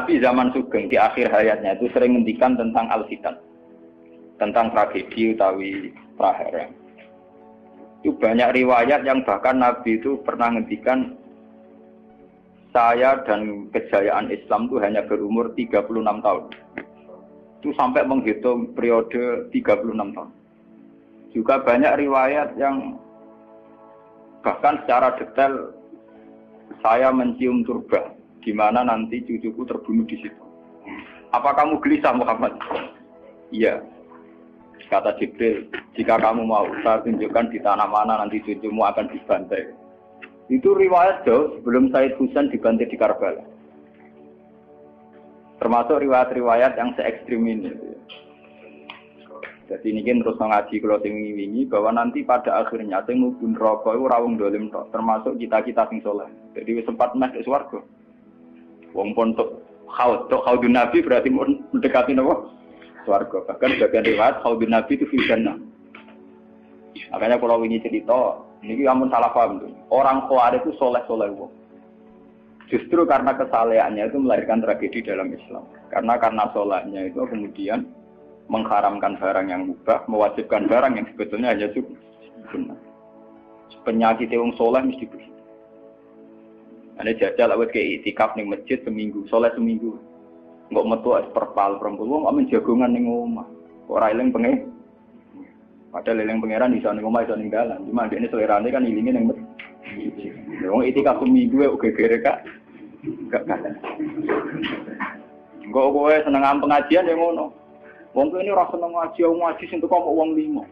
Nabi zaman Sugeng di akhir hayatnya itu sering ngendikan tentang al-fitan, tentang tragedi utawi prahara. Itu banyak riwayat yang bahkan Nabi itu pernah ngendikan saya dan kejayaan Islam itu hanya berumur 36 tahun. Itu sampai menghitung periode 36 tahun. Juga banyak riwayat yang bahkan secara detail saya mencium turba, di mana nanti cucuku terbunuh di situ. Apa kamu gelisah Muhammad? Iya. Kata Jibril, jika kamu mau, saya tunjukkan di tanah mana nanti cucumu akan dibantai. Itu riwayat jauh sebelum Said Husain dibantai di Karbala. Termasuk riwayat-riwayat yang se-ekstrim ini. Jadi ini kan terus mengaji kalau ini bahwa nanti pada akhirnya sing mubun rokok itu rawung dolim tok, termasuk kita-kita sing soleh. Jadi sempat masuk swarga. Wong pontok khaudun Nabi berarti mendekati napa? Swarga. Bahkan bagian riwayat khaudun Nabi itu fi jannah. Makanya kalau ini cerita, ini amun salah paham tuh. Orang Khawarij itu soleh-soleh wong. Justru karena kesalehannya itu melahirkan tragedi dalam Islam. Karena solehnya itu kemudian mengharamkan barang yang mubah, mewajibkan barang yang sebetulnya hanya sunnah. Penyakit wong soleh mesti begitu. Ada jajal awet ke itikaf ning masjid seminggu, soleh seminggu. Enggak metu perpal perempuan wong amen jagongan ning omah. Ora eling pengen. Padahal eling pangeran iso ning omah iso ning dalan. Cuma dekne selerane kan ilinge ning masjid. Wong itikaf seminggu kok gegere Kak. Enggak kalah. Engko kowe seneng pengajian ya ngono. Wong ini ora seneng ngaji sing teko kok wong limo.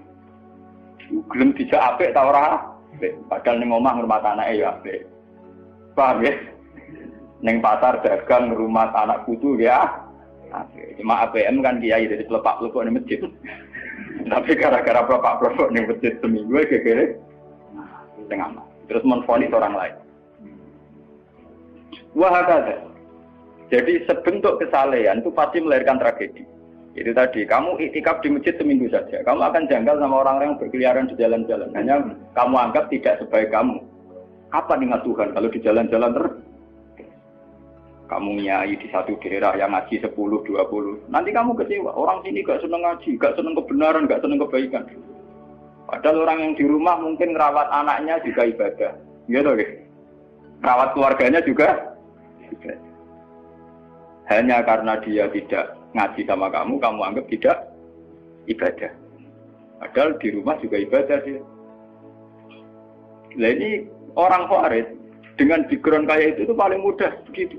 Gelem dijak apik ta ora? Padahal ning omah ngurmat anake ya apik. Paham ya? Ning pasar dagang ngurmat anak putu ya. Apik. Cuma APM kan kiai dari pelepak-plepok ning masjid. Tapi gara-gara pelepak-plepok ning masjid seminggu gegere tengah. Terus menfonis orang lain. Wah ada. Jadi sebentuk kesalehan itu pasti melahirkan tragedi. Itu tadi, kamu iktikaf di masjid seminggu saja. Kamu akan janggal sama orang-orang yang berkeliaran di jalan-jalan. Hanya kamu anggap tidak sebaik kamu. Kapan ingat Tuhan kalau di jalan-jalan terus? Kamu nyai di satu daerah yang ngaji 10, 20. Nanti kamu kecewa. Orang sini gak seneng ngaji, gak seneng kebenaran, gak seneng kebaikan. Padahal orang yang di rumah mungkin ngerawat anaknya juga ibadah. Gitu ya. Rawat keluarganya juga ibadah. Hanya karena dia tidak ngaji sama kamu anggap tidak ibadah. Padahal di rumah juga ibadah sih. Nah ini orang Khawarij dengan background kayak itu paling mudah begitu.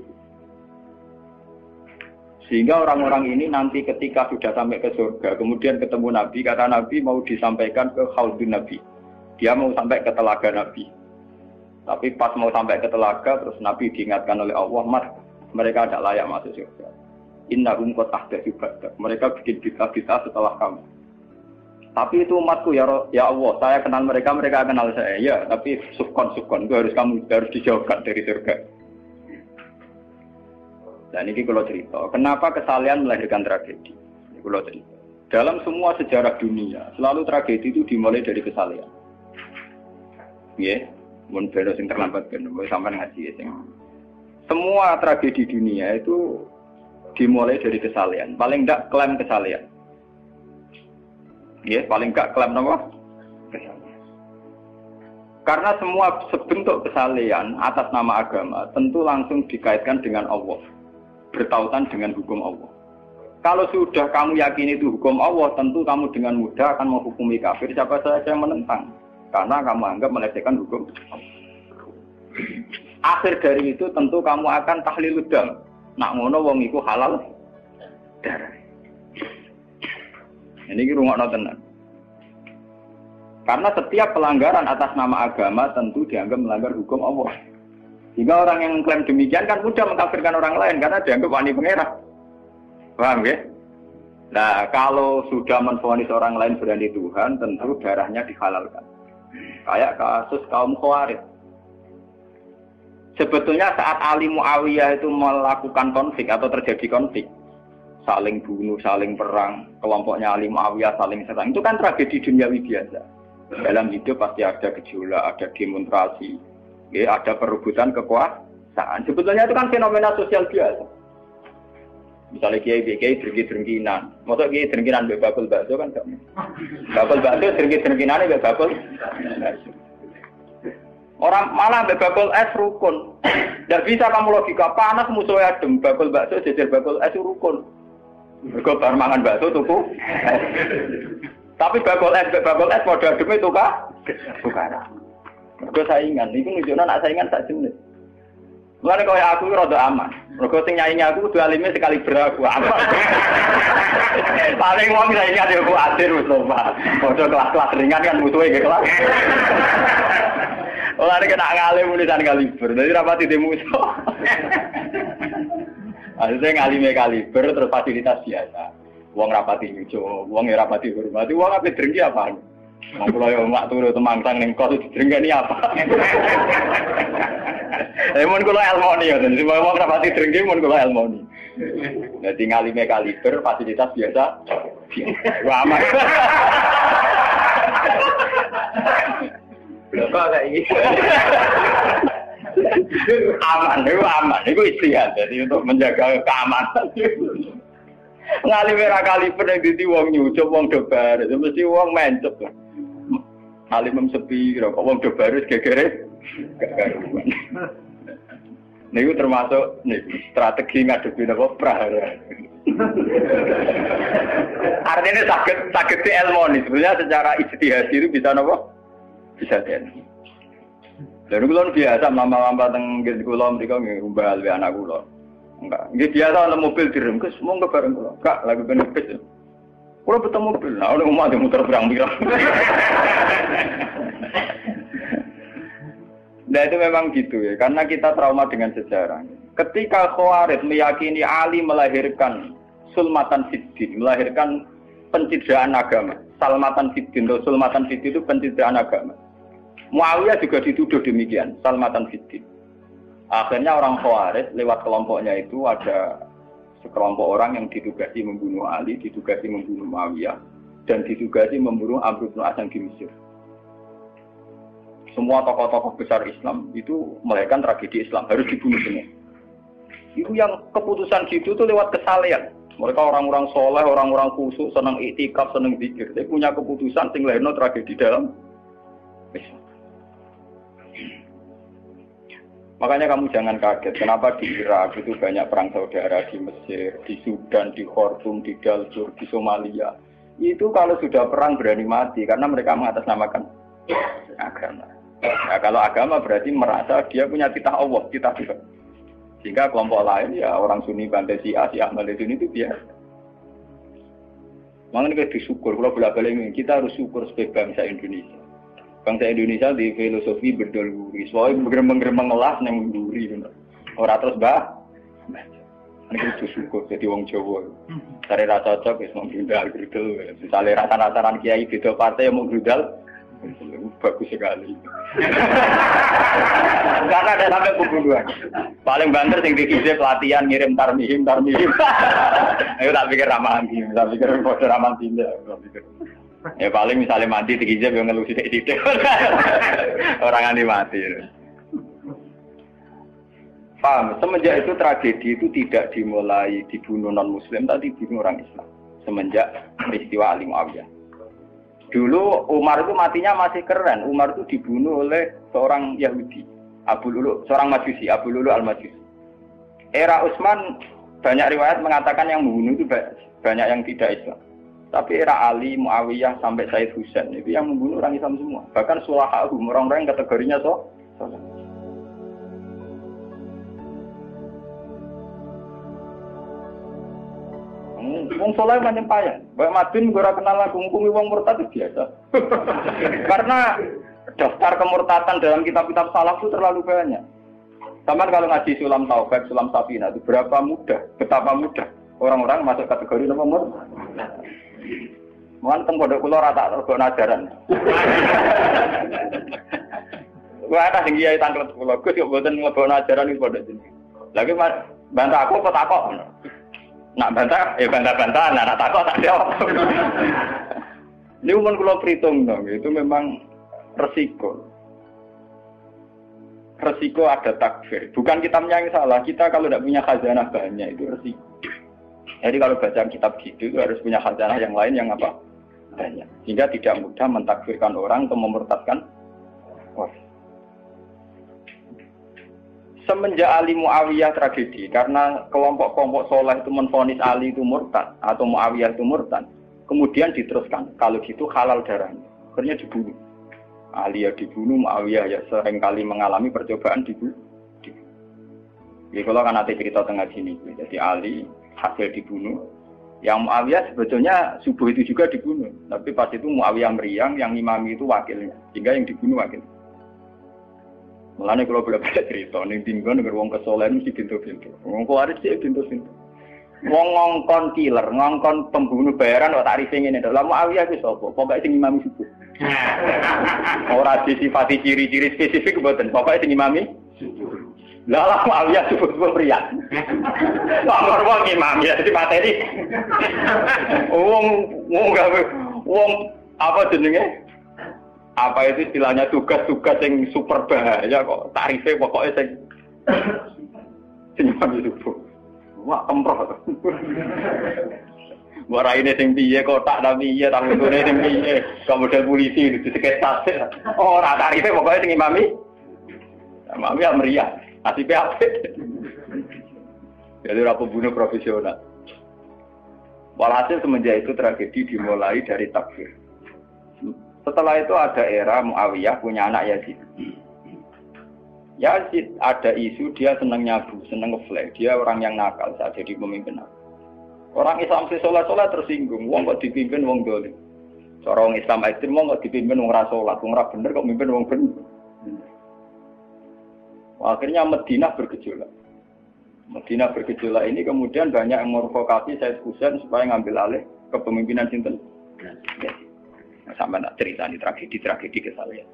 Sehingga orang-orang ini nanti ketika sudah sampai ke surga, kemudian ketemu Nabi, kata Nabi mau disampaikan ke Khaudun Nabi. Dia mau sampai ke telaga Nabi. Tapi pas mau sampai ke telaga, terus Nabi diingatkan oleh Allah, mereka tidak layak masuk surga. Innahum qad ahdatsu ba'dak. Mereka bikin bid'ah setelah kamu. Tapi itu umatku ya Allah, saya kenal mereka, mereka kenal saya. Ya, tapi sukon itu harus dijauhkan dari surga. Dan ini kalau cerita, kenapa kesalehan melahirkan tragedi? Ini kalau cerita. Dalam semua sejarah dunia, selalu tragedi itu dimulai dari kesalehan. Ya, mun beda sing terlambat kan, sampai ngaji ya. Semua tragedi dunia itu dimulai dari kesalehan. Paling enggak klaim kesalehan. Ya, paling enggak klaim apa? Kesalehan. Karena semua bentuk kesalehan atas nama agama tentu langsung dikaitkan dengan Allah. Bertautan dengan hukum Allah. Kalau sudah kamu yakin itu hukum Allah, tentu kamu dengan mudah akan menghukumi kafir siapa saja yang menentang. Karena kamu anggap melecehkan hukum Allah. Akhir dari itu tentu kamu akan tahlil dam. Nak ngono wong iku halal darah. Ini rungokno tenan. Karena setiap pelanggaran atas nama agama tentu dianggap melanggar hukum Allah. Jika orang yang mengklaim demikian kan mudah mengkafirkan orang lain karena dianggap wani pengerah. Paham ya? Nah, kalau sudah menvonis orang lain berani Tuhan, tentu darahnya dihalalkan. Kayak kasus kaum Khawarij. Sebetulnya saat Ali Muawiyah itu melakukan konflik atau terjadi konflik, saling bunuh, saling perang, kelompoknya Ali Muawiyah saling serang, itu kan tragedi duniawi biasa. Dalam hidup pasti ada gejolak, ada demonstrasi, ya, ada perebutan kekuasaan. Sebetulnya itu kan fenomena sosial biasa. Misalnya kiai drengki-drengkinan. Masa kiai drengkinan mbek bakul bakso kan gak. Bakul bakso drengki-drengkinane mbek bakul. Orang malah mbek bakul es rukun. Ndak bisa kamu logika panas musuhnya adem, bakul bakso jejer bakul es rukun. Mergo bar mangan bakso tuku. Tapi bakul es padha ademe tukaran. Mergo saingan, iku nunjukno nak saingan sak jenis. Mulane koyo aku rada aman. Mergo sing nyaingi aku kudu alime sekali beraku aman. Paling wong saiki ade aku adir wis lomba. Padha kelas-kelas ringan kan musuhe nggih kelas. Mulane kena ngalim tulisan kaliber. Dadi rapati de musuh. Akhirnya ngalime kaliber terus fasilitas biasa. Wong rapati nyucu, wong rapati hormati, wong ape drengki apaan? Wong kula yo mak turu temangsang ning kos drengkeni apa? Mun kula elmoni ya, dadi wong rapati drengki mun kula elmoni. Dadi ngalime kaliber fasilitas biasa. Wah aman. Lho kok kayak gitu. Aman, itu istihad. Jadi untuk menjaga keamanan. Ngalime ra kaliber nek dadi wong nyucup wong dobar, mesti wong mencep. Alim sepi kok wong dobar wis gegere gak karuan. Niku termasuk strategi ngadepi napa prahara. Artinya sakit di elmoni. Sebenarnya secara ijtihad itu bisa napa? Bisa ten. Lalu kula biasa lama-lama teng nggih kula mriko nggih umbal we anak kula. Enggak, nggih biasa ana mobil direm Gus, monggo bareng kula. Kak, lagi ben bis. Kula betul mobil, nah ono omah muter pirang-pirang. Nah itu memang gitu ya, karena kita trauma dengan sejarah. Ketika Khawarij meyakini Ali melahirkan sulmatan fiddin, melahirkan pencitraan agama. Salmatan fiddin, sulmatan fiddin itu pencitraan agama. Muawiyah juga dituduh demikian, salmatan fiddin. Akhirnya orang Khawarij lewat kelompoknya itu ada sekelompok orang yang ditugasi membunuh Ali, ditugasi membunuh Muawiyah, dan ditugasi membunuh Amr bin As di Mesir. Semua tokoh-tokoh besar Islam itu melahirkan tragedi Islam, harus dibunuh semua. Itu yang keputusan gitu itu lewat kesalehan. Mereka orang-orang soleh, orang-orang khusyuk, senang iktikaf, senang zikir. Dia punya keputusan sing lahirno tragedi dalam Islam. Makanya kamu jangan kaget, kenapa di Irak itu banyak perang saudara, di Mesir, di Sudan, di Khartoum, di Darfur, di Somalia. Itu kalau sudah perang berani mati, karena mereka mengatasnamakan agama. Nah, kalau agama berarti merasa dia punya titah Allah, titah Tuhan. Sehingga kelompok lain, ya orang Sunni, Bantai, Syiah, Ahmad itu biasa. Makanya kita disyukur, kalau bolak-balik ini, kita harus syukur sebagai bangsa Indonesia. Bangsa Indonesia di filosofi berdoluri, soalnya bergemeng-gemeng ngelas yang berduri. Orang terus ini kita syukur, jadi orang Jawa. Cari rasa cocok, ya mau berudal, misalnya rasa-rasaan kiai beda partai yang mau berudal, bagus sekali. Karena ada sampai pembunuhan. Paling banter sing dikise pelatihan ngirim tarmihim. Ayo tak pikir ramahan iki, tak pikir bodo ramahan tindak. Ya paling misalnya mati dikise yo ngeluh sithik-sithik. Orang anti mati. Paham, semenjak itu tragedi itu tidak dimulai dibunuh non-muslim, tapi dibunuh orang Islam. Semenjak peristiwa Ali Muawiyah. Dulu Umar itu matinya masih keren. Umar itu dibunuh oleh seorang Yahudi, Abu Lulu, seorang Majusi, Abu Lulu al-Majusi. Era Utsman banyak riwayat mengatakan yang membunuh itu banyak yang tidak Islam. Tapi era Ali, Muawiyah sampai Said Husain itu yang membunuh orang Islam semua. Bahkan sulahahum, orang-orang yang kategorinya wong soleh macam payah. Baik Madin gue kenal lagu ngukumi wong murtad itu biasa. Karena daftar kemurtatan dalam kitab-kitab salaf itu terlalu banyak. Sama kalau ngaji Sulam Taufik, Sulam Safina itu betapa mudah orang-orang masuk kategori nama murtad. Mohon teng pondok kula rata rego ajaran. Wah ada sing kiai tanglet kula, Gus yo mboten nglebokno ajaran iki pondok jenenge. Lagi bantah aku kok takok. Nak bantah, bantah-bantahan, nak takut tak jawab. Ini umum kalau perhitung dong, itu memang resiko. Resiko ada takfir. Bukan kita yang salah, kita kalau tidak punya khazanah banyak itu resiko. Jadi kalau baca kitab gitu itu harus punya khazanah yang lain yang apa? Banyak. Sehingga tidak mudah mentakfirkan orang atau memurtadkan orang. Semenjak Ali Muawiyah tragedi, karena kelompok-kelompok soleh itu menvonis Ali itu murtad atau Muawiyah itu murtad, kemudian diteruskan, kalau gitu halal darahnya, akhirnya dibunuh. Ali ya dibunuh, Muawiyah ya seringkali mengalami percobaan dibunuh. Jadi kalau kan nanti cerita tengah sini, jadi Ali hasil dibunuh, yang Muawiyah sebetulnya subuh itu juga dibunuh, tapi pas itu Muawiyah meriang, yang imami itu wakilnya, sehingga yang dibunuh wakil. Mulane kalau bolak-balik cerita ning tinggon nek wong kesolen mesti pintu-pintu. Wong kuwaris sih pintu-pintu. Wong ngongkon killer, ngongkon pembunuh bayaran kok tarife ngene. Lah Muawiyah ku sapa? Pokoke sing imami subuh. Ora disifati ciri-ciri spesifik mboten. Pokoke sing imami subuh. Lah Muawiyah subuh pria. Nomor wong imam ya dadi materi. Wong apa jenenge? Apa itu istilahnya tugas-tugas yang super bahaya kok tarifnya pokoknya senyum subuh. Wah kemproh. Wah ini sing piye kotak tapi iya tapi ngene sing piye. Model polisi di sekitar. Oh ora tarifnya pokoknya sing imami. Imami ya meriah. Nasibnya apik. Jadi ora pembunuh profesional. Walhasil semenjak itu tragedi dimulai dari takfir. Setelah itu ada era Muawiyah punya anak Yazid. Yazid ada isu dia senang nyabu, senang ngeflek. Dia orang yang nakal saat jadi pemimpin. Orang Islam sholat tersinggung. Wong kok dipimpin wong dolim. Orang Islam ekstrem wong kok dipimpin wong ra sholat. Wong ra bener kok mimpin wong bener. Akhirnya Madinah bergejolak. Madinah bergejolak ini kemudian banyak yang mervokasi Said Husain supaya ngambil alih kepemimpinan sinten. Sampai nak cerita ini tragedi ke saya.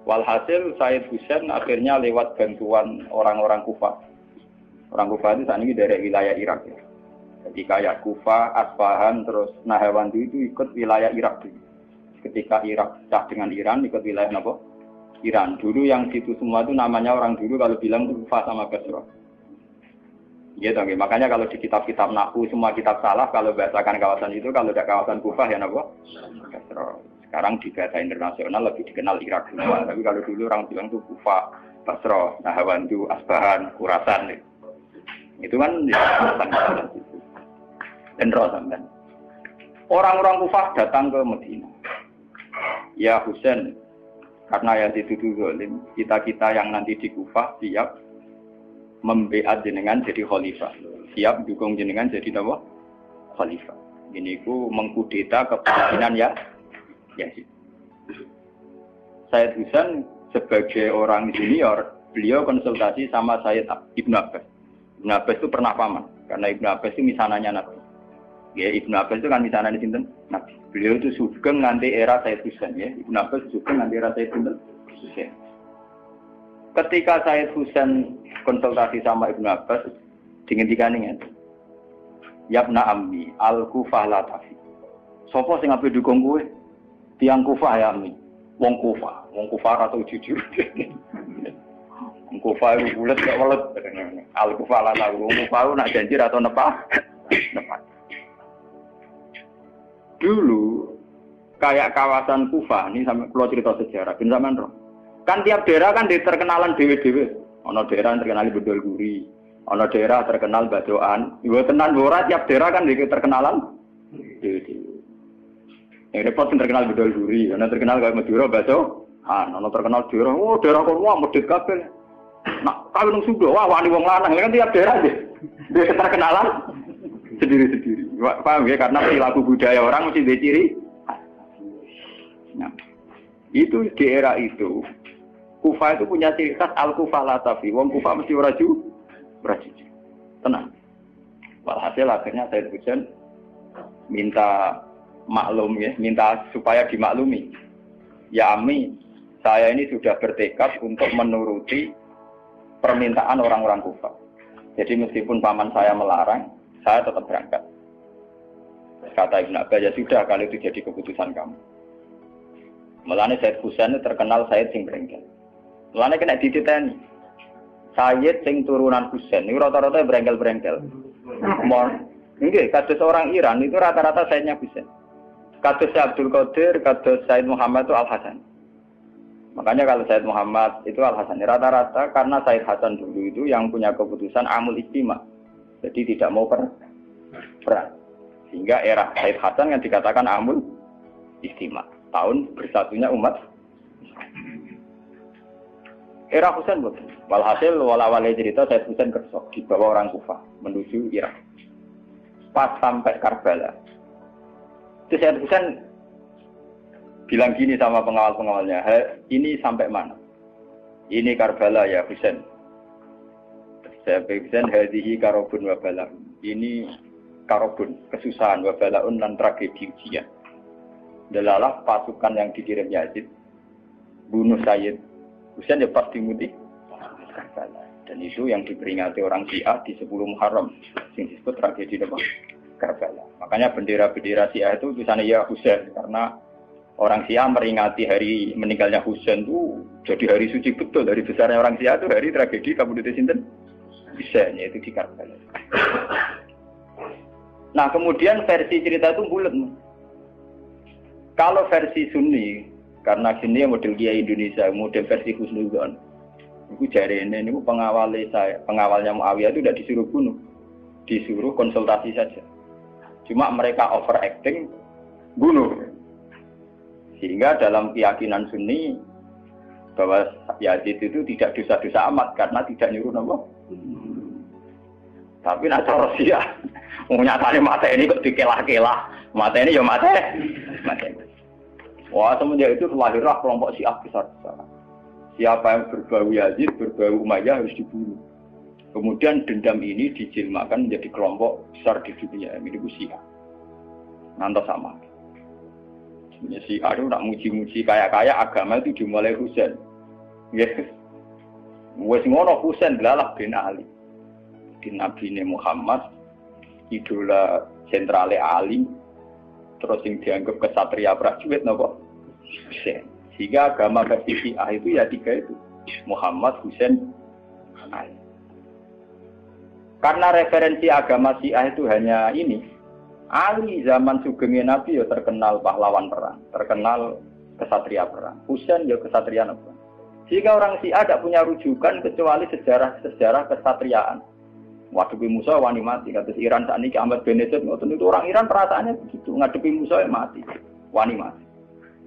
Walhasil Said Husain akhirnya lewat bantuan orang-orang Kufah. Orang Kufah itu saat ini dari wilayah Irak. Ya. Jadi kayak Kufah, Asfahan, terus Nahrawan itu ikut wilayah Irak. Ketika Irak pecah dengan Iran, ikut wilayah apa? Iran. Dulu yang situ semua itu namanya orang dulu kalau bilang itu Kufah sama Basra. Gitu, okay. Makanya kalau di kitab-kitab Nahwu semua kitab salah kalau bahasakan kawasan itu kalau tidak kawasan Kufah ya apa? Sekarang di bahasa internasional lebih dikenal Irak semua. Tapi kalau dulu orang bilang itu Kufah, Basra, Nahrawan, Asbahan, Khurasan. Itu kan ya, dan Rosamban. Orang-orang Kufah datang ke Madinah. Ya Husain, karena yang dituduh zalim, kita-kita yang nanti di Kufah siap membeat jenengan jadi khalifah. Siap dukung jenengan jadi apa? Khalifah. Ini ku mengkudeta kepemimpinan ya. Said Husain sebagai orang junior, beliau konsultasi sama Said Ibnu Abbas. Ibnu Abbas itu pernah paman, karena Ibnu Abbas itu misananya Nabi. Ya, Ibnu Abbas itu kan misananya sinten? Nabi. Beliau itu sugeng nanti era Said Husain ya. Ibnu Abbas sugeng nanti era Said Husain. Ketika Said Husain konsultasi sama Ibnu Abbas, dihentikan Yabna Ammi, Al-Kufah la tafi. Sopo sing ape dukung kowe? Tiang Kufah ya Ammi. Wong Kufah atau jujur. Wong Kufah itu bulet gak welet. Al-Kufah la tafi. Wong Kufah nak janji atau nepah? Dulu kayak kawasan Kufah, ini sampai kalau cerita sejarah, bin zaman roh. Kan tiap daerah kan terkenalan dewe-dewe. Ono daerah terkenal bedol guri, ono daerah terkenal badoan. Ibu tenan ora tiap daerah kan terkenalan dewe-dewe. Yang repot terkenal bedol guri, ono terkenal kayak Madura baso. Ono terkenal daerah, oh daerah kono medhit kabeh. Nah, kalau nang Sunda, wah wani wong lanang kan tiap daerah dia terkenalan sendiri-sendiri. Paham ya? Karena perilaku budaya orang mesti diciri. Nah, itu di era itu. Kufah itu punya ciri khas Al-Kufah la tafi. Wong Kufah mesti beraju. Tenang. Walhasil akhirnya Said Husain minta maklum ya, minta supaya dimaklumi. Ya Ami, saya ini sudah bertekad untuk menuruti permintaan orang-orang Kufah. Jadi meskipun paman saya melarang, saya tetap berangkat. Kata Ibnu Abbas, ya sudah kalau itu jadi keputusan kamu. Mulane Said Husain terkenal Said sing brengkel. Mulane kena dititeni. Said sing turunan Husain niku rata-rata brengkel-brengkel. Enggak, kados orang Iran itu rata-rata Sayyidnya Husain. Kados Abdul Qadir, kados Sayyid Muhammad itu Al-Hasan. Makanya kalau Sayyid Muhammad itu Al-Hasan, rata-rata karena Sayyid Hasan dulu itu yang punya keputusan amul istima. Jadi tidak mau perang. Sehingga era Sayyid Hasan yang dikatakan amul istima. Tahun bersatunya umat. Era Husain betul. Walhasil wala-wala cerita Sayyid Husain kersok dibawa orang Kufah menuju Irak. Pas sampai Karbala. Itu Sayyid Husain bilang gini sama pengawal-pengawalnya, ini sampai mana? Ini Karbala ya Husain. Saya Husain hadihi karobun wa bala'un. Ini karobun, kesusahan wa bala'un dan tragedi ujian. Delalah pasukan yang dikirim Yazid bunuh Sayyid Husain ya pasti mudi Karbala. Dan itu yang diperingati orang Syiah di 10 Muharram yang disebut tragedi Karbala. Makanya bendera-bendera Syiah itu tulisannya ya Husain karena orang Syiah meringati hari meninggalnya Husain itu jadi hari suci betul. Dari besarnya orang Syiah itu hari tragedi Kabudute Sinten Husain, yaitu di Karbala. Nah kemudian versi cerita itu bulat. Kalau versi Sunni, karena sini model Kiai Indonesia, model versi Husnudzon, itu jari ini pengawalnya Muawiyah itu tidak disuruh bunuh, disuruh konsultasi saja. Cuma mereka overacting bunuh. Sehingga dalam keyakinan Sunni bahwa Yazid itu tidak dosa-dosa amat karena tidak nyuruh nama. Tapi nak cara Syiah, nyatanya mata ini kok dikelah-kelah, mata ini ya mata. Wah semenjak itu lahirlah kelompok Syiah besar-besar. Siapa yang berbau Yazid, berbau Umayyah harus dibunuh. Kemudian dendam ini dijilmakan menjadi kelompok besar di dunia. Ini Syiah. Nanti sama. Si Aduh nak muji-muji kaya-kaya agama itu dimulai Husain. Yes. Wes ngono Husain delalah bin Ali. Di Nabi Muhammad idola sentrale Ali. Terus yang dianggap kesatria prajurit napa? Husain. Sehingga agama versi Syiah itu ya 3 itu. Muhammad, Husain, Ali. Karena referensi agama Syiah itu hanya ini. Ali zaman sugengnya Nabi ya terkenal pahlawan perang, terkenal kesatria perang. Husain ya kesatria perang. Jika orang Syiah tidak punya rujukan kecuali sejarah kesatriaan. Ngadepi Musa wani mati. Kata Iran saat ini Ahmad Benedit itu orang Iran perasaannya begitu. Ngadepi Musa mati, wani mati.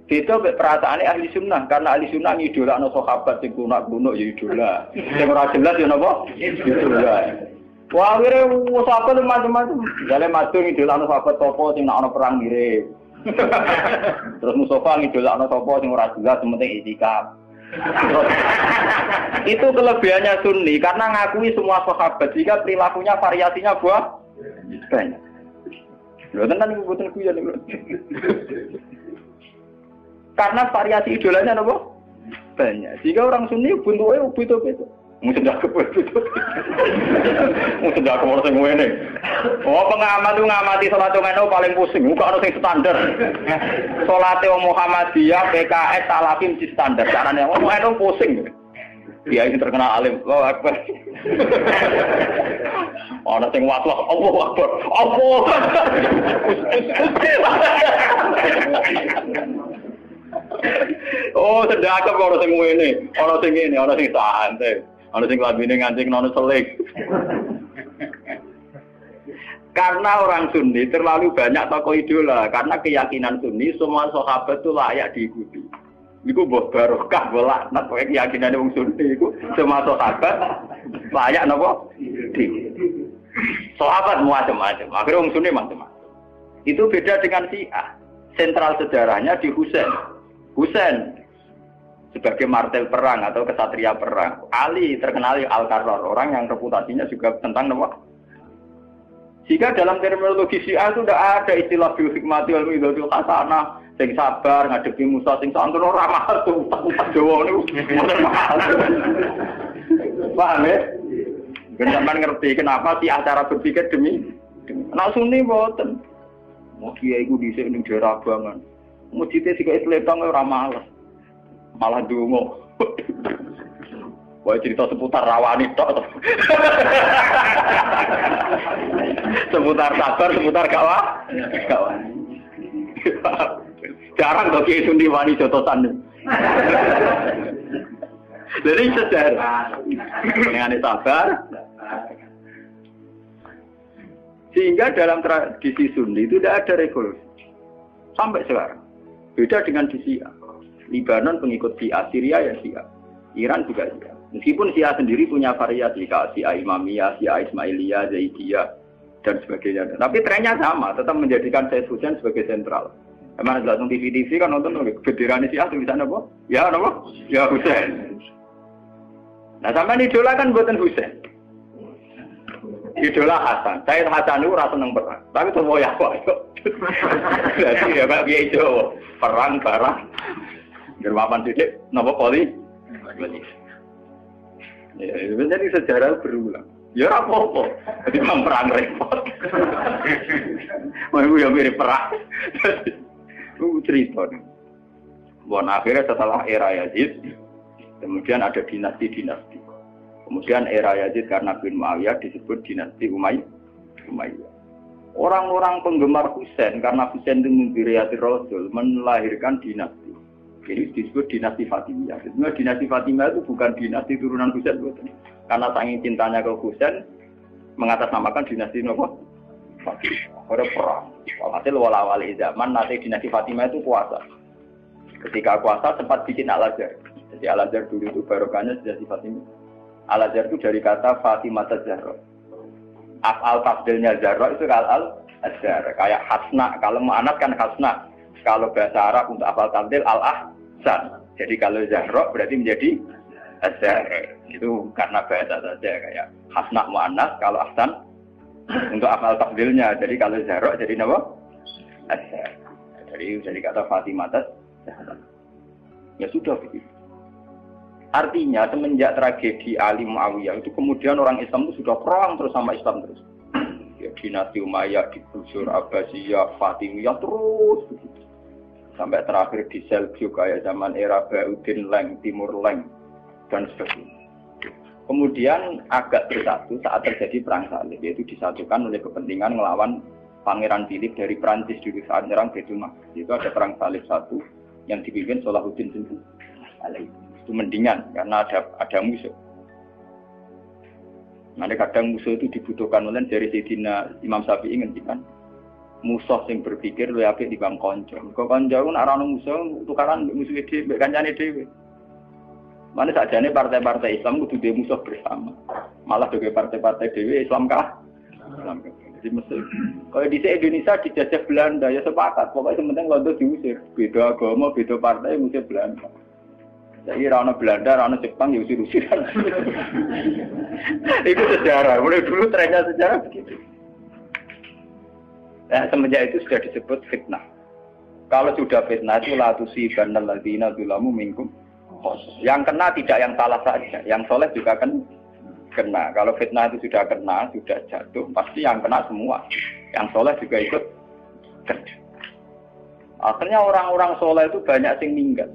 Itu perasaannya ahli sunnah karena ahli sunnah idola no sahabat sing kuno ya idola. Sing ora jelas ya napa? Idola. Wah, akhirnya sahabat macam-macam. Jalan madu ngidolakno sahabat topo sing nak ana perang mirip. Terus Mustafa ngidolakno topo sing ora jelas penting itikaf. Itu kelebihannya Sunni karena ngakui semua sahabat jika perilakunya variasinya banyak. Lho tenan niku mboten kuyon niku. Karena variasi idolanya napa? Banyak. Jika orang Sunni bentuke beda-beda. Mungkin dah kepedut. Mungkin dah kemana sing ngene. Oh pengamat itu ngamati salat ngono paling pusing. Muka ono sing standar. Salate Muhammadiyah, PKS, Salafi mesti standar. Carane ngono pusing. Dia ini terkenal alim. Allahu Akbar. Ono sing waswas, Allahu Akbar. Allah. Oh sedekah kok ono sing ngene. Ono sing ngene, ono sing santai. Ono sing labine ngancing nono selik. Karena orang Sunni terlalu banyak tokoh idola. Karena keyakinan Sunni semua sahabat itu layak diikuti. Iku mbah barokah bolak nak keyakinan wong Sunni iku semua sahabat layak napa? Sahabat macam-macam. Akhirnya wong Sunni macam-macam. Itu beda dengan Syiah. Sentral sejarahnya di Husain. Husain sebagai martel perang atau kesatria perang. Ali terkenal Al-Qarrar, orang yang reputasinya juga tentang nama. Jika dalam terminologi Syiah itu tidak ada istilah bil hikmati wal mau'izatil hasanah, sing sabar ngadepi Musa sing santun ora mahal tuh, tak Jawa niku mboten mahal. Paham ya? Sampeyan ngerti kenapa sih cara berpikir demi nek Sunni mboten. Mau kiai iku dhisik ning daerah Abangan. Mujite sik letong ora males. Malah dungo. Wah cerita seputar rawani tok. Seputar sabar, seputar kawan. Jarang kok Kiai Sundi wani jotosan. Jadi sejarah dengan sabar. Sehingga dalam tradisi Sunni itu tidak ada revolusi. Sampai sekarang. Beda dengan di Syiah. Libanon pengikut Syiah, Syria ya Syiah. Iran juga Syiah. Meskipun Syiah sendiri punya variasi, kayak Syiah Imamiyah, Syiah Ismailiyah, Zaidiyah, dan sebagainya. Tapi trennya sama, tetap menjadikan Said Hussein sebagai sentral. Emang nggak nonton TV kan nonton bendera Syiah tulisannya apa? Ya apa? Ya Hussein. Nah sama idola kan buatan Hussein. Idola Hasan. Saya Hasan itu rasa seneng perang. Tapi tuh mau ya kok. Jadi ya Pak Kiai Jawa perang barang. Gerwapan titik nopo poli. Ya, jadi sejarah berulang. Ya apa-apa. Jadi perang repot. Mau ya mirip perang. Itu cerita. Bon akhirnya setelah era Yazid, kemudian ada dinasti-dinasti. Kemudian era Yazid karena bin Muawiyah disebut dinasti Umayyah. Orang-orang penggemar Husain karena Husain itu mimpi Rasul melahirkan dinasti. Jadi disebut dinasti Fatimiyah. Sebenarnya dinasti Fatimiyah itu bukan dinasti turunan Husain, karena saking cintanya ke Husain mengatasnamakan dinasti Nopo Fatimiyah. Ada perang. Walhasil wala-wali zaman nanti dinasti Fatimiyah itu kuasa. Ketika kuasa sempat bikin Al-Azhar. Jadi Al-Azhar dulu itu barokahnya dinasti Fatimiyah. Al-Azhar itu dari kata Fatimah Zahra. Af'al tafdilnya Zahra itu Al-Azhar. Kayak Hasna, kalau mu'anats kan Hasna. Kalau bahasa Arab untuk af'al tafdil Al-Ahsan. Jadi kalau Zahra berarti menjadi Azhar. Itu karena bahasa saja kayak Hasna mu'anats, kalau Ahsan untuk af'al tafdilnya. Jadi kalau Zahra jadi apa? Azhar. Jadi kata Fatimah Zahra. Ya sudah begitu. Artinya semenjak tragedi Ali Muawiyah itu kemudian orang Islam itu sudah perang terus sama Islam terus. Ya dinasti Umayyah, digusur Abbasiyah, Fatimiyah terus begitu. Sampai terakhir di Seljuk kayak zaman era Bauddin Leng, Timur Leng dan sebagainya. Kemudian agak bersatu saat terjadi perang salib, yaitu disatukan oleh kepentingan melawan Pangeran Philip dari Prancis dulu saat menyerang Baitul Maqdis. Itu ada perang salib satu yang dipimpin Salahuddin alaihi. Itu mendingan karena ada musuh. Nanti kadang musuh itu dibutuhkan oleh dari Sayyidina Imam Syafi'i ngendikan musuh yang berpikir lu apik dibanding kanca. Kok kanca ku nek ana musuh tukaran musuh dhewe mbek kancane dhewe. Mane sakjane partai-partai Islam kudu duwe musuh bersama. Malah dhewe partai-partai dhewe Islam kah? Islam kah. Jadi mesti kalau di Indonesia dijajah Belanda ya sepakat. Pokoknya penting Londo diusir. Beda agama, beda partai musir Belanda. Jadi rana Belanda, rana Jepang ya usir-usiran. Itu sejarah. Mulai dulu trennya sejarah begitu. Nah, semenjak itu sudah disebut fitnah. Kalau sudah fitnah itu la tusibannal ladzina dzalamu minkum. Yang kena tidak yang salah saja, yang soleh juga kena. Kalau fitnah itu sudah kena, sudah jatuh, pasti yang kena semua. Yang soleh juga ikut kena. Akhirnya orang-orang soleh itu banyak yang meninggal.